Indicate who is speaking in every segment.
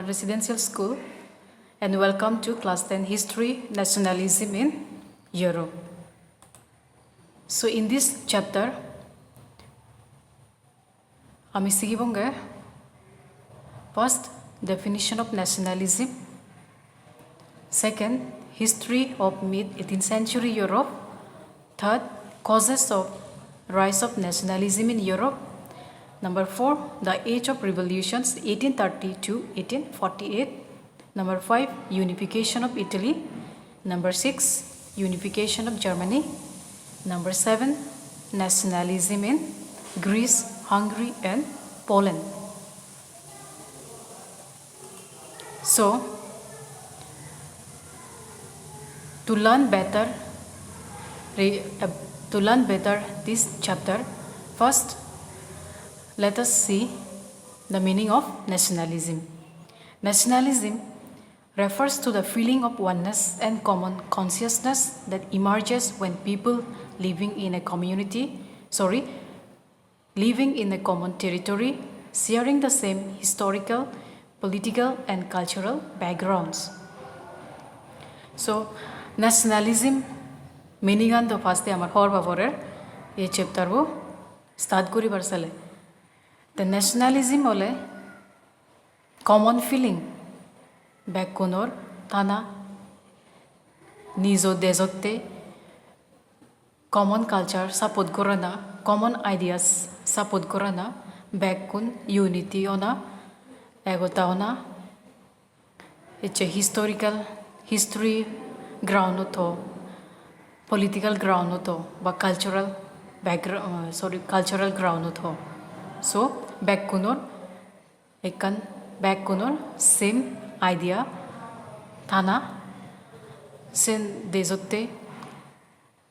Speaker 1: Residential School, and welcome to Class 10 History, Nationalism in Europe. So in this chapter, আমি শিখিবঙ্গে first definition of nationalism, second history of mid-18th century Europe, third causes of rise of nationalism in Europe, number 4 the age of revolutions 1830 to 1848, number 5 unification of Italy, number 6 unification of Germany, number 7 nationalism in Greece, Hungary and Poland. So to learn better this chapter, first let us see the meaning of nationalism. Nationalism refers to the feeling of oneness and common consciousness that emerges when people living in a common territory, sharing the same historical, political and cultural backgrounds. So nationalism meaning and the first amar hor baborer এই chapter bo start koribar sale. The nationalism hole common feeling backkonor tana nijo dejotte common culture support korana, common ideas support korana, backkon unity ona egota ona, it's a history ground to political ground to ba cultural ground to. So backkonor same idea thana sen dejotte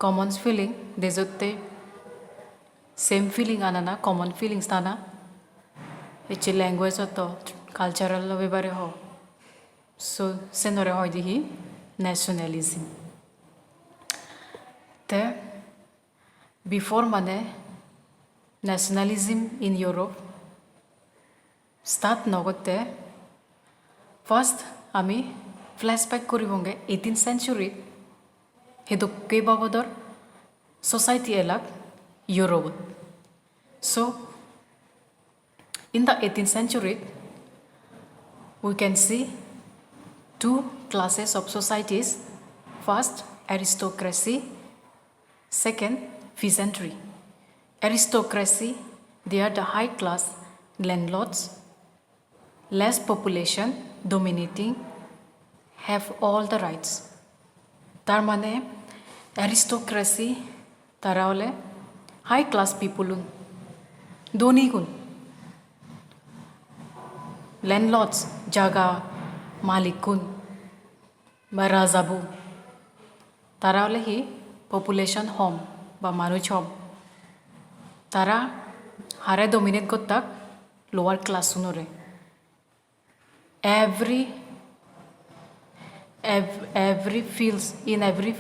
Speaker 1: common feeling dejotte same feeling anana common feelings thana it's a language to cultural bebare ho. So senore hoy dihi nationalism. The before mane nationalism in Europe start nogote first ami flashback koribonge 18th century hedu kebabodor society elak Europe. So in the 18th century we can see two classes of societies. First, aristocracy. Second, peasantry. Aristocracy, they are the high class landlords, less population, dominating, have all the rights. Tar mane aristocracy tara hole high class people doni gun landlords jaga malikun marazabu tara hole hi population home ba manuj home tara hare dominate kortak lower class unore every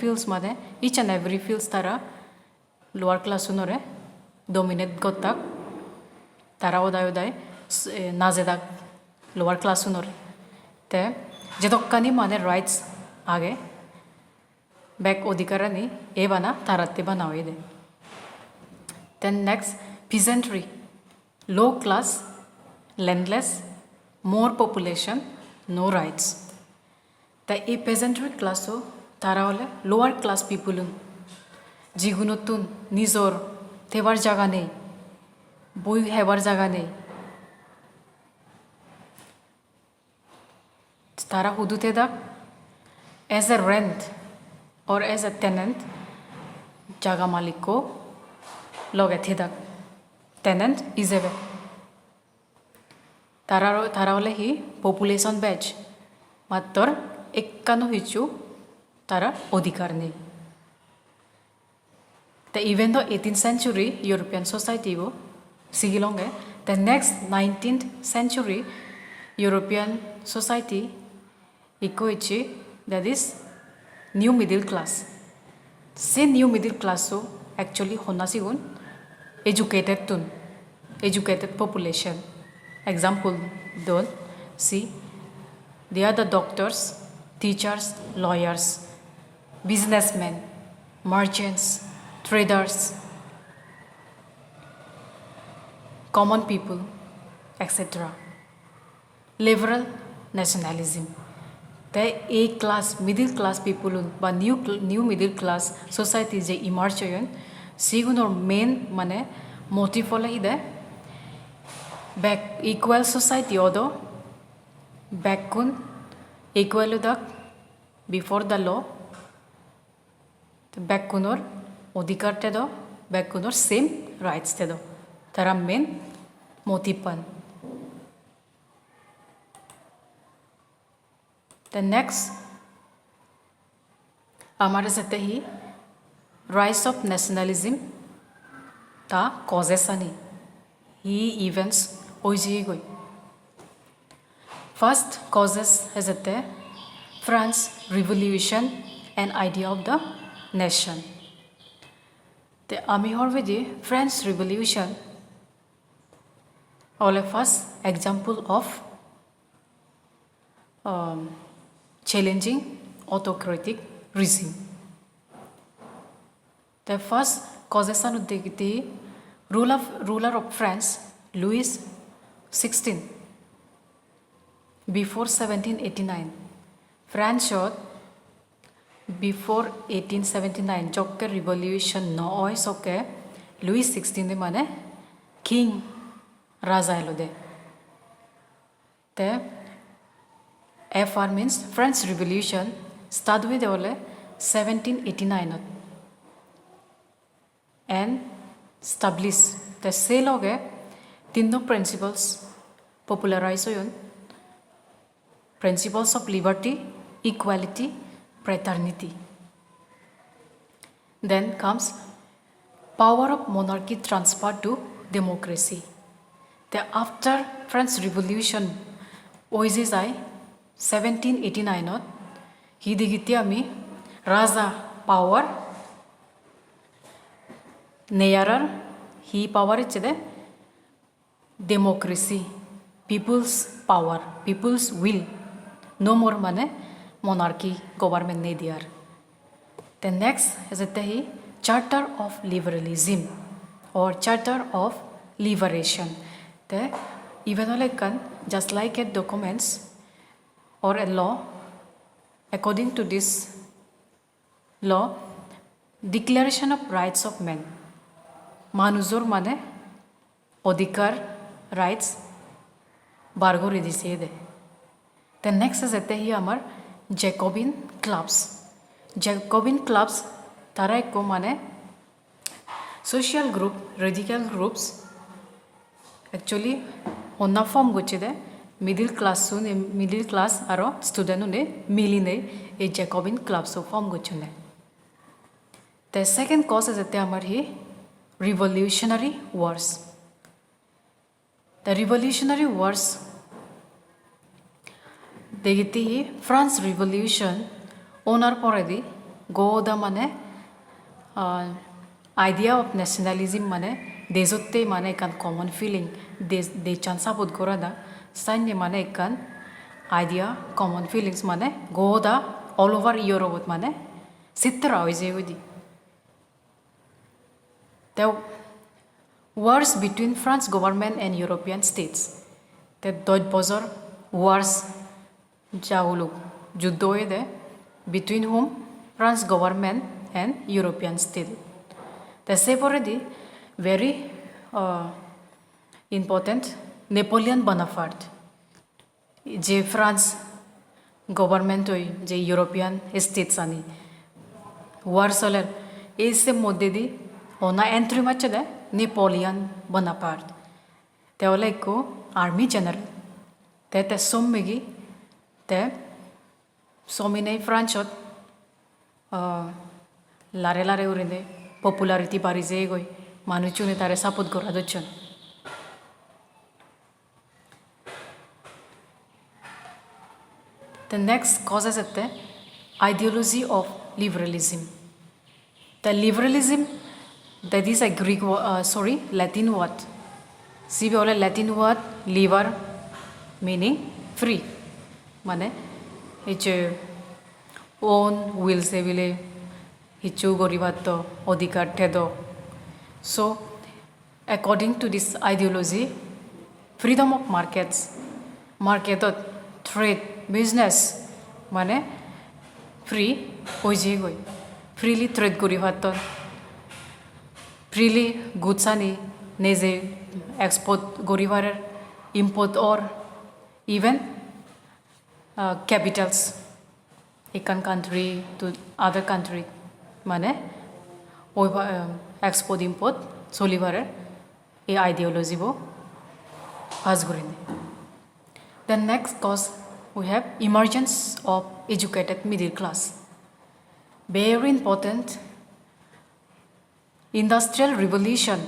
Speaker 1: fields mane each and every fields tara lower class unore dominate kortak tara oday najedak lower class unore te jedokkani mane rights age back odikarani evana taratte banawide. Then next peasantry, low class, landless, more population, no rights. The peasantry class tara hole lower class people jigunotun nijor thebar jaga nei boi hebar jaga nei tara hudute dak as a rent or as a tenant jaga malik ko loge thedak tenant is a tara hole hi population batch mator ekkano hichu tara odhikar nei. Even though 18th century European society wo sigilonge the next 19th century European society ikoichi that is new middle class. Se new middle class so actually hona sigun educated population. Example don't see They are the doctors, teachers, lawyers, businessmen, merchants, traders, common people, etc. Liberal nationalism. The A class, middle class people, but new middle class society je emerge hoyen. Sigunor main mane motive hola ide back equal society odo back kun equal udak before the law. Back kunor odhikar te do back kunor same rights te do. Tara main motive pan. The next, हमारे साथ ही rise of nationalism ta causes ani he events oji goi. First causes has a France revolution and idea of the nation. The ami horvedi French revolution all of us example of challenging autocratic regime. The first causes of the ruler of France, Louis XVI, before 1789. France showed before 1879 jokke revolution no oi soke Louis XVI de mane king raja elode. The FR means French Revolution start with 1789 and establish the sale of तीनों principles popularize principles of liberty, equality, fraternity. Then comes power of monarchy transferred to democracy. The after French Revolution oises 1789 he digiti ami raja power nearer he power ichide democracy people's power people's will no more mane monarchy government ne diyar. The next is he charter of liberalism or charter of liberation. The even just like a documents or a law, according to this law, Declaration of Rights of Men. Manuzor mane odhikar rights bargo redisede. The next is amar Jacobin clubs. Jacobin clubs tara ekko mane social group, radical groups actually onna form gochide middle class aro student une miline a Jacobin club so form gochune. The second cause is amar hi revolutionary wars. The revolutionary wars degiti hi France revolution owner poredi go the mane idea of nationalism mane dezotte mane kan common feeling de chansa bod gorada Sanya mane ikan idea common feelings mane go the all over Europe mane sitra oizewidi. The wars between France government and European states. The Doj Bozor wars jaulu juddoide between whom France government and European state. The same already very important Napoleon Bonaparte je France government hoy je European states ani war solar ese modde di ona entry machade Napoleon Bonaparte te oleko army general te sommegi te somine France lare urinde popularity barize goi manuchune tare support goradochon. The next cause is the ideology of liberalism. The liberalism that is a Greek Latin word. See we all Latin word liber meaning free. মানে হিচে on will সেবিলে হিচু গরিবাত্ত অধিকার ঠেদ so according to this ideology freedom of marketত trade business মানে free হৈ যে গৈ ফ্রিলি ট্রেড গরিবাত্ত freely goods ani neje export goribar import or even capitals ekan country to other country mane oi export import solibar ei ideology bo pass gorine. The next cause we have emergence of educated middle class, very important. Industrial revolution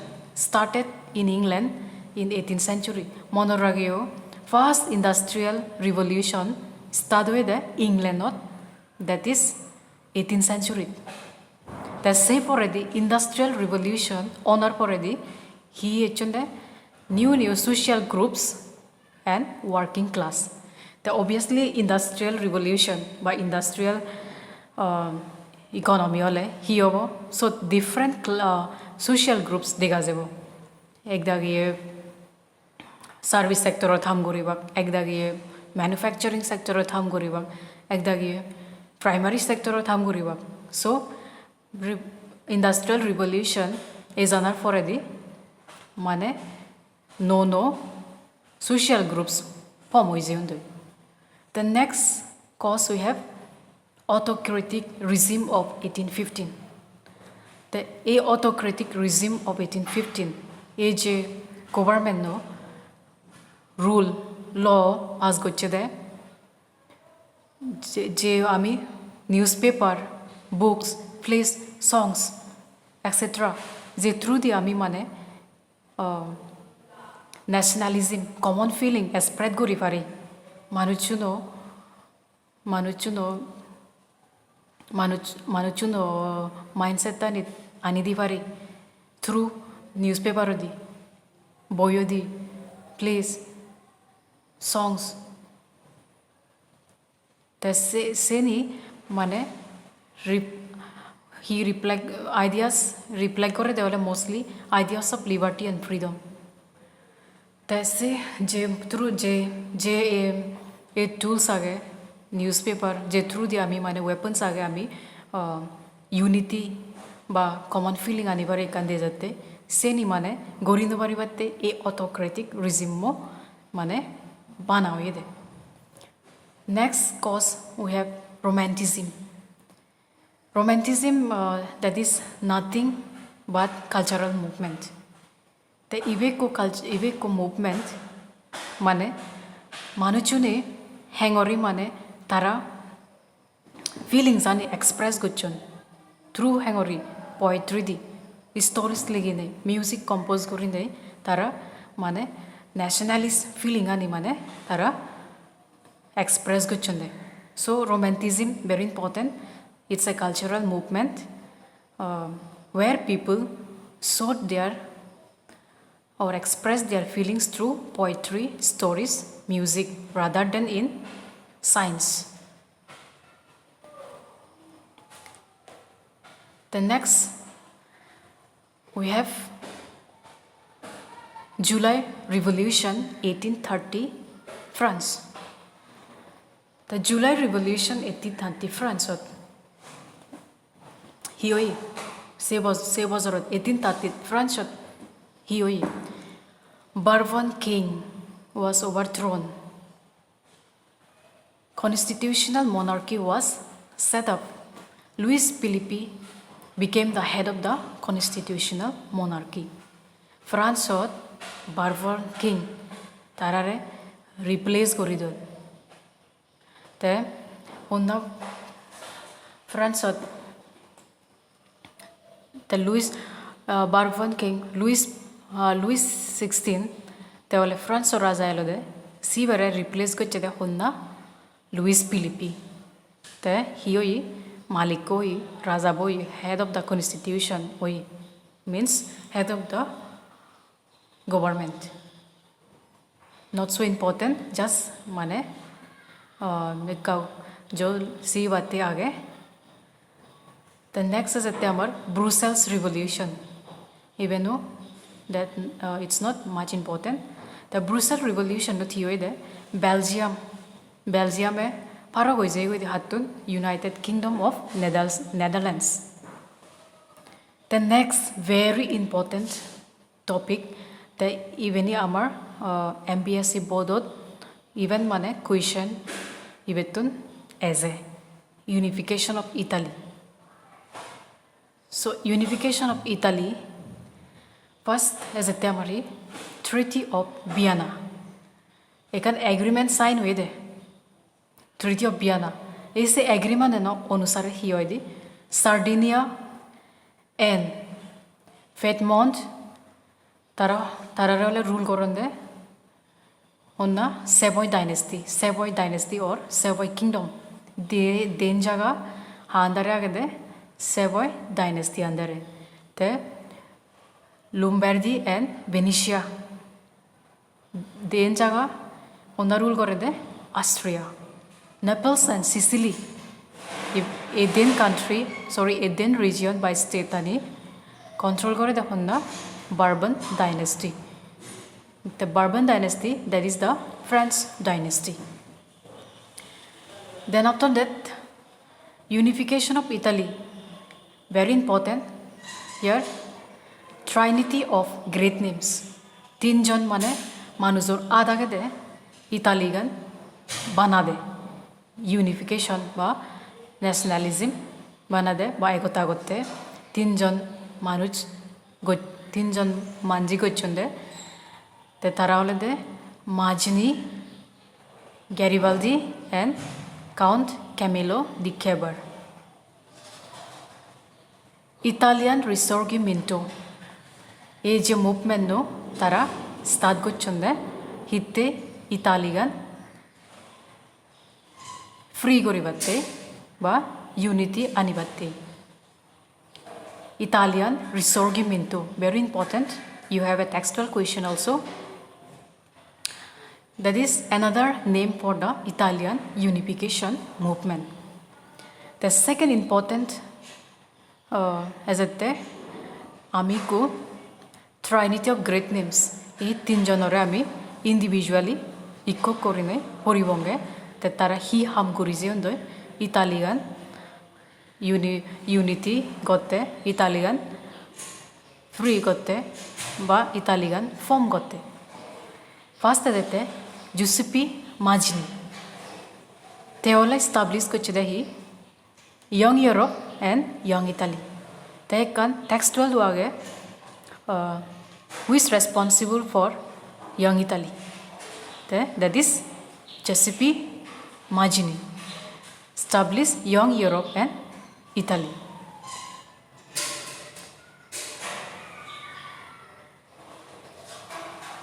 Speaker 1: started in England in 18th century. Monoragio first industrial revolution started with England, not that is 18th century. The same already industrial revolution honor already he actually new social groups and working class. The obviously industrial revolution by industrial economy ole hi hobo so different social groups dega jabo ekdagiye service sector tham goribak ekdagiye manufacturing sector tham goribak ekdagiye primary sector tham goribak so industrial revolution is anar foredi mane no social groups form hoijeundu. The next cause we have autocratic regime of 1815. The autocratic regime of 1815 is a government no rule law as goche de je ami newspaper books plays songs etc je through the ami mane nationalism common feeling spread gori pare manuchuno mindset tani ani divari through newspaper odi boy odi plays songs the seni mane he reflect ideas reflect kore devale mostly ideas of liberty and freedom तैसे जे through जे AI tools आगे newspaper J through the आमी माने weapons आगे आमी unity बा common feeling आनी बारे कांदे जाते सेनी माने गोरिनो बारी बाते ए ऑटोक्रेटिक रिजिम मो माने बनाओ ये दे. Next cause we have romanticism. Romanticism that is nothing but cultural movement. The Iveco movement mane manuchune hangori mane tara feelings ani express gochon through hangori poetry di stories ligine music compose gorine tara mane nationalist feeling ani mane tara express gochon de. So romanticism very important. It's a cultural movement where people showed their or express their feelings through poetry, stories, music rather than in science. The next we have July Revolution 1830 France. The July Revolution 1830 France hioi se was 1830 France hioi Bourbon king was overthrown. Constitutional monarchy was set up. Louis Philippe became the head of the constitutional monarchy. France Bourbon king tarare replace koridor. Te onna France the Louis Bourbon king Louis 16 te ole France raja elode si bare replace gochede honna Louis Philippe te hioi malik hoi raja boy head of the constitution hoi means head of the government. Not so important, just mane जो सी बातें आगे the next is Brussels Revolution. Even though that it's not much important, the Brussels Revolution no थियो ide Belgium में पारा हो जाएगा इधर हाथुन United Kingdom of Netherlands. The next very important topic that even amar MPSC boardot even mane question ibetun as a Unification of Italy. So Unification of Italy first as a temporary Treaty of Vienna. Ekan agreement sign हुए दे Treaty of Vienna. ऐसे agreement है ना अनुसार ही हुए दे Sardinia and Piedmont तारा वाले rule करों दे उन्ना Savoy dynasty और Savoy kingdom दे देन जगह हाँ अंदर आगे दे Savoy dynasty अंदर है ते Lombardy and Venetia देन जगह उन्ना rule करे दे Austria Naples and Sicily a then region by state tani control करे दे उन्ना Bourbon dynasty. The Bourbon dynasty, that is the French dynasty. Then after that, Unification of Italy, very important. Here, Trinity of great names. तीन जन माने मानुजोर आधा के दे Italian बना दे Unification बा Nationalism बना दे बा एकता करते तीन जन मानुज तीन जन मांझी को चुंदे ते तारावले दे Mazzini, Garibaldi and Count Camillo di Ceber. Italian Risorgimento. ये जो movement नो तारा start को चुंदे हिते Italian free गोरी बत्ते बा unity आनी बत्ते. Italian Risorgimento, very important. You have a textual question also. That is another name for the Italian unification movement. The second important as a te amico Trinity of great names. E tin janore ami individually ikko korine horibonge te tara hi ham korize undo Italian unity gotte Italian free gotte ba Italian form gotte. First adete Giuseppe Mazzini. Teola established kochide Young Europe and Young Italy. They can textual wage who is responsible for Young Italy. That is Giuseppe Mazzini. Established Young Europe and Italy.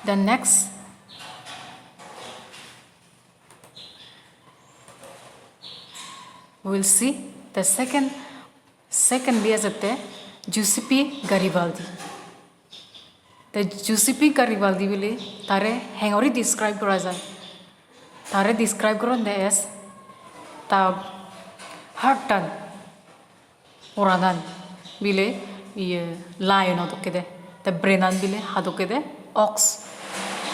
Speaker 1: The next we will see the second biasate Giuseppe Garibaldi. The Giuseppe Garibaldi will tare hangori describe kora jay. Tare describe koron de as ta hartan oradan bile lion otokede the brenan bile hadokede ox.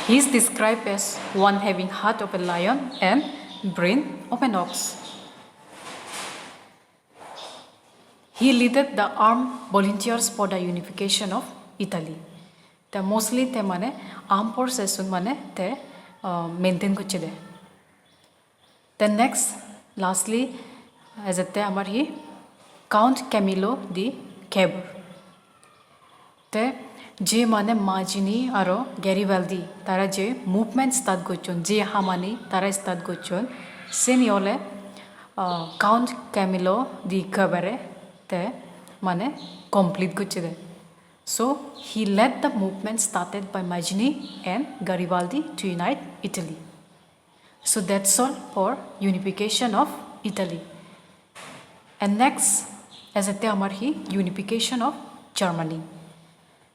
Speaker 1: He is described as one having heart of a lion and brain of an ox. He led the armed volunteers for the unification of Italy. The mostly te mane armed forces mane te maintain kuchide. Then next, lastly, as a te amar hi Count Camillo di Ceber. Te je mane Mazzini aro Garibaldi tara je movement start gochon je hamani tara start gochon seniole Count Camillo di Ceber te mane complete gochide. So he led the movement started by Mazzini and Garibaldi to unite Italy. So that's all for unification of Italy. And next, as a teamarhi, unification of Germany.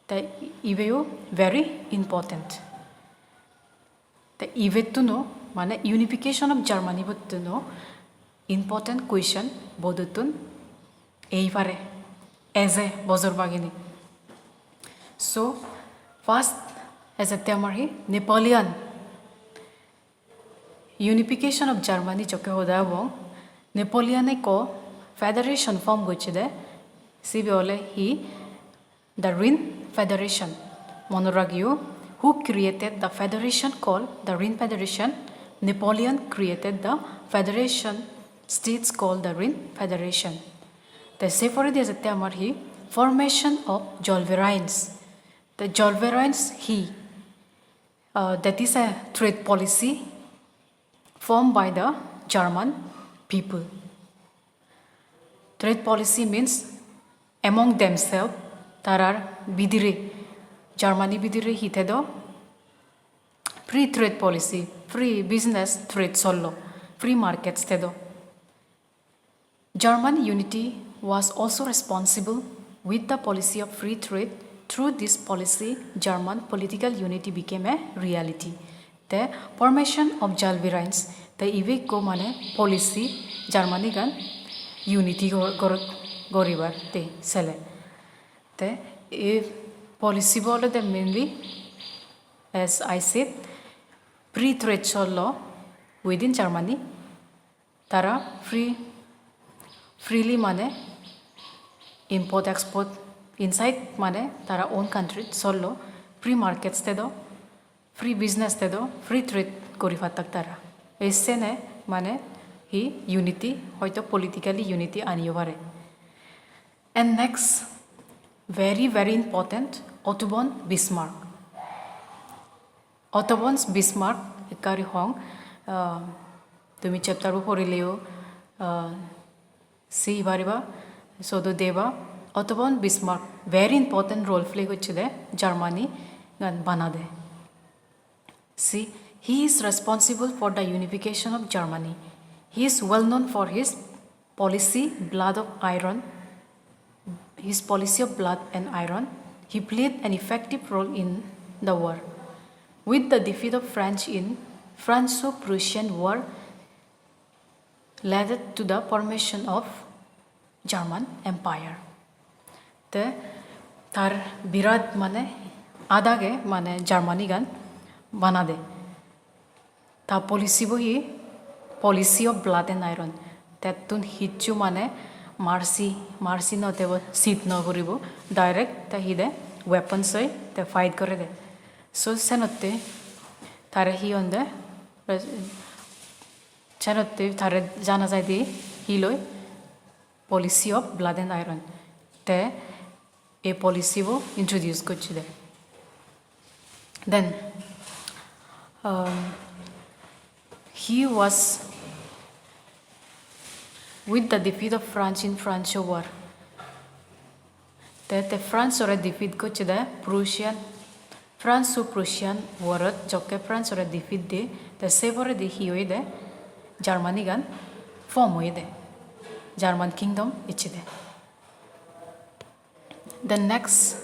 Speaker 1: The EVU very important. The EVE to know মানে unification of Germany বলতেনো important question বদতুন এইবারে as a বজর বাগিনী so first as a তেমারি Napoleon unification of Germany চকে হোদা এবং নেপোলিয়ানে ক ফেডারেশন ফর্ম করছে দে সিবি হলে he the Rin federation Monoragiu, who created the federation called the Rhine Federation. Napoleon created the federation states called the Rhine Federation. The separate is a formation of Zollvereins. The Zollvereins that is a trade policy formed by the German people. Trade policy means among themselves there are bidire. Germany bidire hitedo free trade policy, free business trade solo, free markets tedo. German unity was also responsible with the policy of free trade. Through this policy, German political unity became a reality. The formation of Zollvereins, the evik go mane policy Germany gan unity goribar te sele. The policy bolo the mainly, as I said, free trade law within Germany. Tara freely mane import export inside mane tara own country solo free markets tedo free business tedo free trade kori fatak tara. Esse ne mane hi unity hoito politically unity aniyo pare. And next, very important, Otto von Bismarck. Otto von Bismarck ekari hong tumi chapter bo porileo see bariba sodo deba. Otto von Bismarck very important role play gochide Germany gan banade. See, he is responsible for the unification of Germany. He is well known for his policy blood of iron. His policy of blood and iron. He played an effective role in the war. With the defeat of France in Franco-Prussian War led to the formation of German Empire. The tar birad mane adage mane Germany gan banade. Ta policy bohi policy of blood and iron. Tatun hitchu mane marcy no tebo sit no koribo direct ta hide weapons hoy te fight kore de. So senotte tare hi onde chanotte tare jana jai di hiloi policy of blood and iron te a policy bo introduce korchide. Then he was with the defeat of France in Franco War. The France or a defeat korchide Franco-Prussian War jokke France or a defeat de the sevore de hioi de Germany gan form hoide German kingdom ichide. The next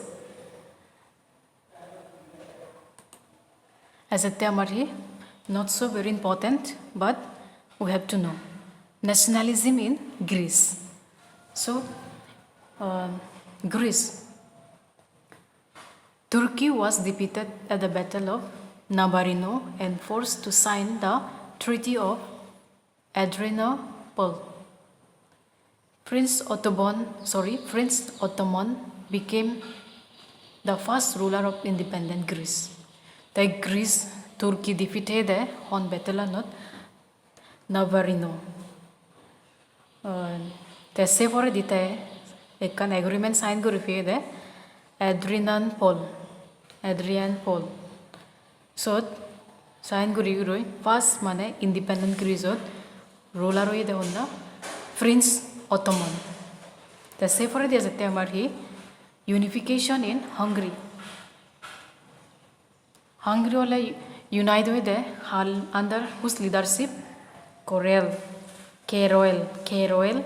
Speaker 1: as a temari not so very important but we have to know nationalism in Greece. So Greece, Turkey was defeated at the Battle of Navarino and forced to sign the Treaty of Adrianople. Prince Ottoman became the first ruler of independent Greece. The Greece Turkey defeated on Battle of Navarino. The severe dite ekan agreement sign gorifiede Adrianople. So sign gori first mane independent Greece ruler hoide honda Prince Ottoman. The severe is a unification in Hungary. Hungary ole unite with under whose leadership Kérol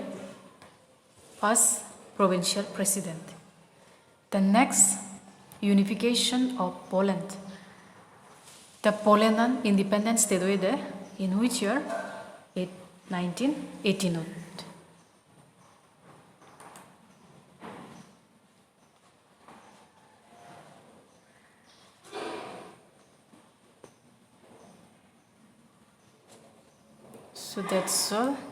Speaker 1: was provincial president. The next, unification of Poland. The Poland independent state In which year? 1918. So that's all.